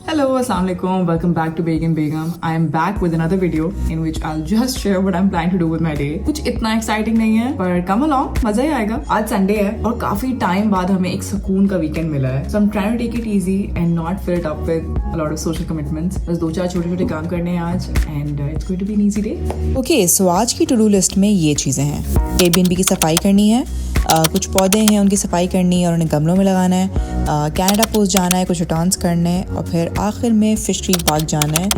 Hello, Assalamualaikum. Welcome back to Begum Begum. I am back with another video in which I'll just share what I'm planning to do with my day. कुछ इतना exciting नहीं है, पर come along, मजा ही आएगा. आज Sunday है और काफी टाइम बाद हमें एक सुकून का वीकेंड मिला है. So I'm trying to take it easy and not fill it up with a lot of social commitments. बस 2-4 छोटे-छोटे काम करने हैं आज and it's going to be an easy day. Okay, so आज की टू डू लिस्ट में ये चीज़ें हैं. Airbnb की सफाई करनी है, कुछ पौधे हैं उनकी सफाई करनी है और उन्हें गमलों में लगाना है, कनाडा पोस्ट जाना है, कुछ रिटर्न्स करने हैं और फिर आखिर में फिश ट्री पार्क जाना है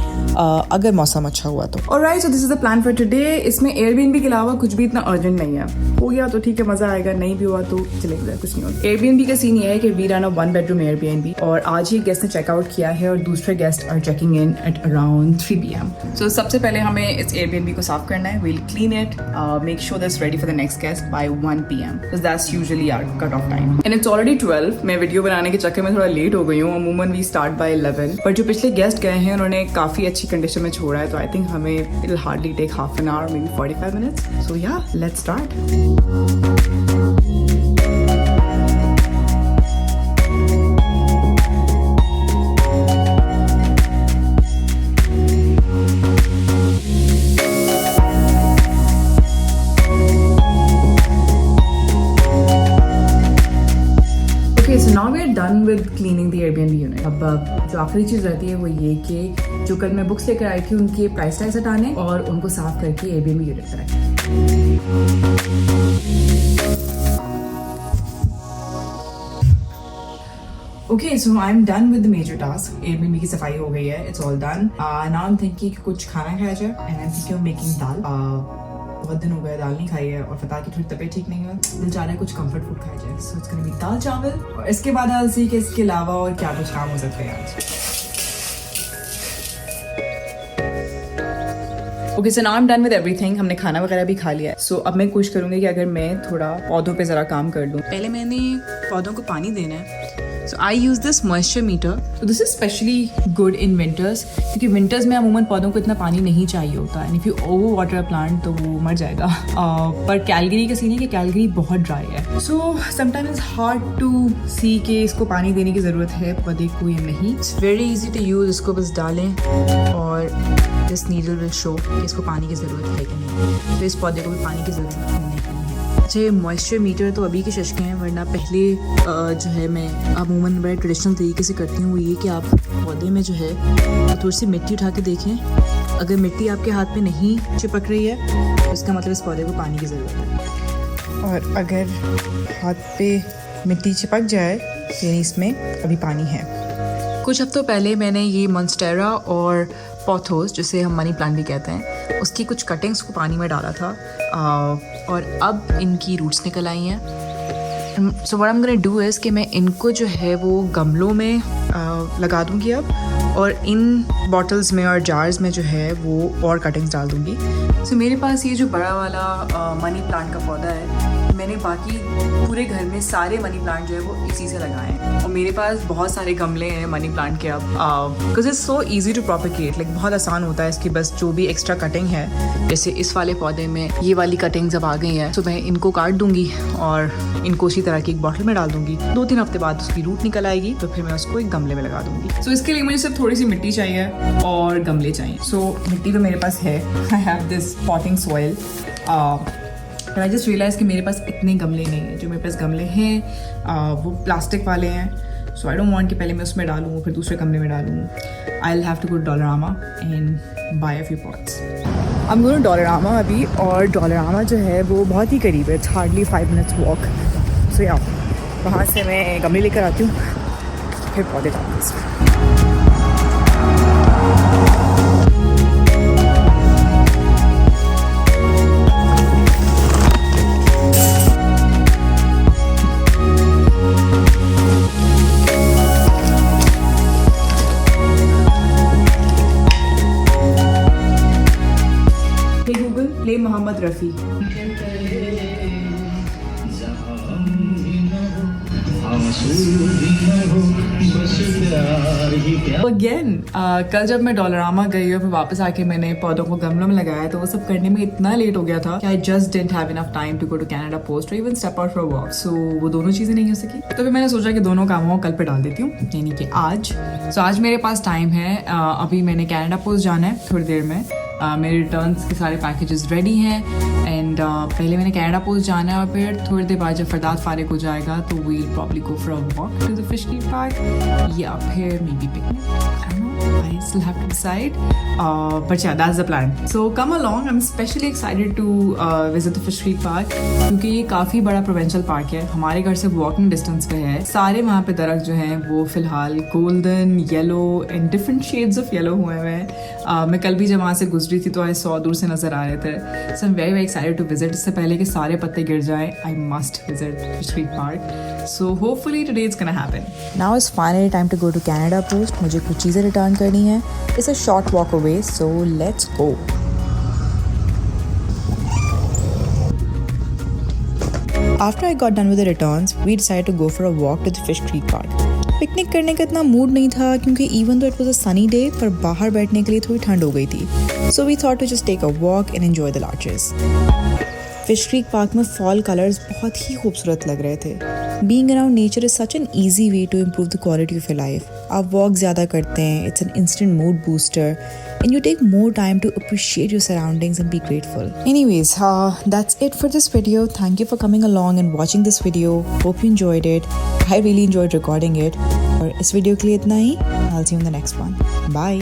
अगर मौसम अच्छा हुआ तो. Alright, so this is the plan for today. इसमें Airbnb के अलावा कुछ भी इतना अर्जेंट नहीं है. हो गया तो ठीक है, मजा आएगा. नहीं भी हुआ तो चलेगा, कुछ नहीं होगा. Airbnb का सीन ये है कि we run a 1 bedroom Airbnb और आज ही गेस्ट ने चेकआउट किया है और दूसरे guest are checking in at around 3 PM. So सबसे पहले हमें इस Airbnb को साफ करना है. We'll clean it, make sure that's ready for the next guest by 1 PM. Because that's usually our cut off time. And it's already 12. मैं video बनाने के चक्कर में थोड़ा लेट हो गई हूँ. अमूमन we start by 11. पर जो पिछले गेस्ट गए हैं उन्होंने काफी अच्छी कंडीशन में छोड़ा है, तो I think हमें it'll hardly take half an hour, maybe 45 minutes. So yeah, let's start. So now we are done with cleaning the Airbnb unit. अब जो आखिरी चीज़ रहती है वो ये कि जो कल मैं बुक्स लेकर आई थी उनके प्राइस टैग्स हटाने और उनको साफ करके Airbnb यूनिट पर रखें. Okay, so I'm done with the major task. Airbnb की सफाई हो गई है. It's all done. Now I'm thinking कि कुछ खाना खाया जाए and I'm thinking of making दाल. बहुत दिन हो गए दाल नहीं खाई है और फता की थोड़ी तबीयत ठीक नहीं है, दिल चाह रहा है कुछ कंफर्ट फूड खाया जाए. सो इट्स गोना बी दाल चावल और इसके बाद I'll see कि इसके अलावा और क्या कुछ काम हो सकते हैं आज. Okay, so now I'm done with everything. हमने खाना वगैरह भी खा लिया है. So अब मैं कोशिश करूँगी कि अगर मैं थोड़ा पौधों पे ज़रा काम कर लूँ. पहले मैंने पौधों को पानी देना है. So I use this moisture meter. So this is especially good in winters क्योंकि winters में अमूमन पौधों को इतना पानी नहीं चाहिए होता. And if you over water a plant तो वो मर जाएगा. पर कैलगरी का सीन है कि कैलगरी बहुत ड्राई है. So sometimes it's hard to see कि इसको पानी देने की ज़रूरत है पौधे को या नहीं. It's very easy to use. इसको बस डालें और this needle will show कि इसको पानी की ज़रूरत है कि नहीं. तो इस पौधे को भी पानी की ज़रूरत नहीं है. अच्छा, मॉइस्चर मीटर तो अभी के शशके हैं, वरना पहले जो है मैं अमूमन बड़े ट्रेडिशनल तरीके से करती हूँ. वो ये कि आप पौधे में जो है थोड़ी सी मिट्टी उठा के देखें. अगर मिट्टी आपके हाथ में नहीं चिपक रही है तो इसका मतलब इस पौधे को पानी की ज़रूरत है. और अगर हाथ पे मिट्टी चिपक जाए यानी इसमें अभी पानी है. कुछ हफ्तों पहले मैंने ये मॉन्स्टेरा और पॉथोस, जिसे हम मनी प्लांट भी कहते हैं, उसकी कुछ कटिंग्स को पानी में डाला था और अब इनकी रूट्स निकल आई हैं. So what I am gonna do is कि मैं इनको जो है वो गमलों में लगा दूँगी अब, और इन बॉटल्स में और जार्स में जो है वो और कटिंग्स डाल दूँगी. सो मेरे पास ये जो बड़ा वाला मनी प्लांट का पौधा है, मैंने बाकी पूरे घर में सारे मनी प्लांट जो है वो इसी से लगाए हैं. और मेरे पास बहुत सारे गमले हैं मनी प्लांट के अब, because it's so easy to propagate. Like बहुत आसान होता है इसकी बस जो भी एक्स्ट्रा कटिंग है, जैसे इस वाले पौधे में ये वाली कटिंग्स अब आ गई हैं. तो मैं इनको काट दूंगी और इनको उसी तरह की एक बॉटल में डाल दूंगी. 2-3 हफ्ते बाद उसकी रूट निकल आएगी तो फिर मैं उसको एक गमले में लगा दूंगी. सो इसके लिए मुझे सिर्फ थोड़ी सी मिट्टी चाहिए और गमले चाहिए. सो मिट्टी तो मेरे पास है. I have this potting soil. I just realize कि मेरे पास इतने गमले नहीं हैं. जो मेरे पास गमले हैं वो प्लास्टिक वाले हैं. सो आई डोंट वांट कि पहले मैं उसमें डालूँ फिर दूसरे गमले में डालूँ. I will have to go to Dollarama and buy a few pots. I am going to Dollarama अभी, और डॉलरामा जो है वो बहुत ही करीब है. It's hardly 5 minutes walk. So या वहाँ से मैं गमले लेकर आती हूँ फिर पौधे डालूँ इसमें. प्ले मोहम्मद रफ़ी. अगेन कल जब मैं डॉलरामा गई और फिर वापस आके मैंने पौधों को गमलों में लगाया तो वो सब करने में इतना लेट हो गया था कि I just didn't have enough time to go to Canada post और even step out for walk, so वो दोनों चीजें नहीं हो सकी। तो फिर मैंने सोचा कि दोनों कामों को कल पे डाल देती हूँ, यानी कि आज। सो आज मेरे पास टाइम है, अभी मैंने कनाडा पोस्ट जाना है थोड़ी देर में। मेरे रिटर्न्स के सारे पैकेजेस रेडी हैं एंड पहले मैंने कनाडा पोस्ट जाना है और फिर थोड़ी देर बाद जब फरदाद फारिग हो जाएगा तो we'll probably go for a walk to the Fish Creek Park या फिर maybe picnic. I still have to decide, but yeah, that's the plan. So come along. I'm especially excited to visit the Fish Creek Park क्योंकि ये काफ़ी बड़ा provincial park है, हमारे घर से वॉकिंग डिस्टेंस पे है। सारे वहाँ पे दरख्त जो हैं वो फिलहाल golden, yellow and different shades of yellow हुए हैं। मैं कल भी जब वहाँ से गुजरी थी तो आई सौ दूर से नज़र आ रहे थे। So I'm very very excited to visit. इससे पहले कि सारे पत्ते गिर जाएं, I must visit Fish Creek Park. So hopefully today it's gonna happen. Now is finally time to go to Canada Post. मुझे कुछ चीज़ें रिटर्न करनी है। It's a short walk away, so let's go. After I got done with the returns, we decided to go for a walk to the Fish Creek Park. Picnic करने का इतना mood नहीं था क्योंकि even though it was a sunny day, पर बाहर बैठने के लिए थोड़ी ठंड हो गई थी. So we thought to just take a walk and enjoy the larches. Fish Creek Park में फॉल कलर्स बहुत ही खूबसूरत लग रहे थे। Being around nature is such an easy way to improve the quality of your life. आप walk ज़्यादा करते हैं, it's an instant mood booster and you take more time to appreciate your surroundings and be grateful. Anyways, that's it for this video. Thank you for coming along and watching this video. Hope you enjoyed it. I really enjoyed recording it. और इस video के लिए इतना ही। I'll see you in the next one. Bye.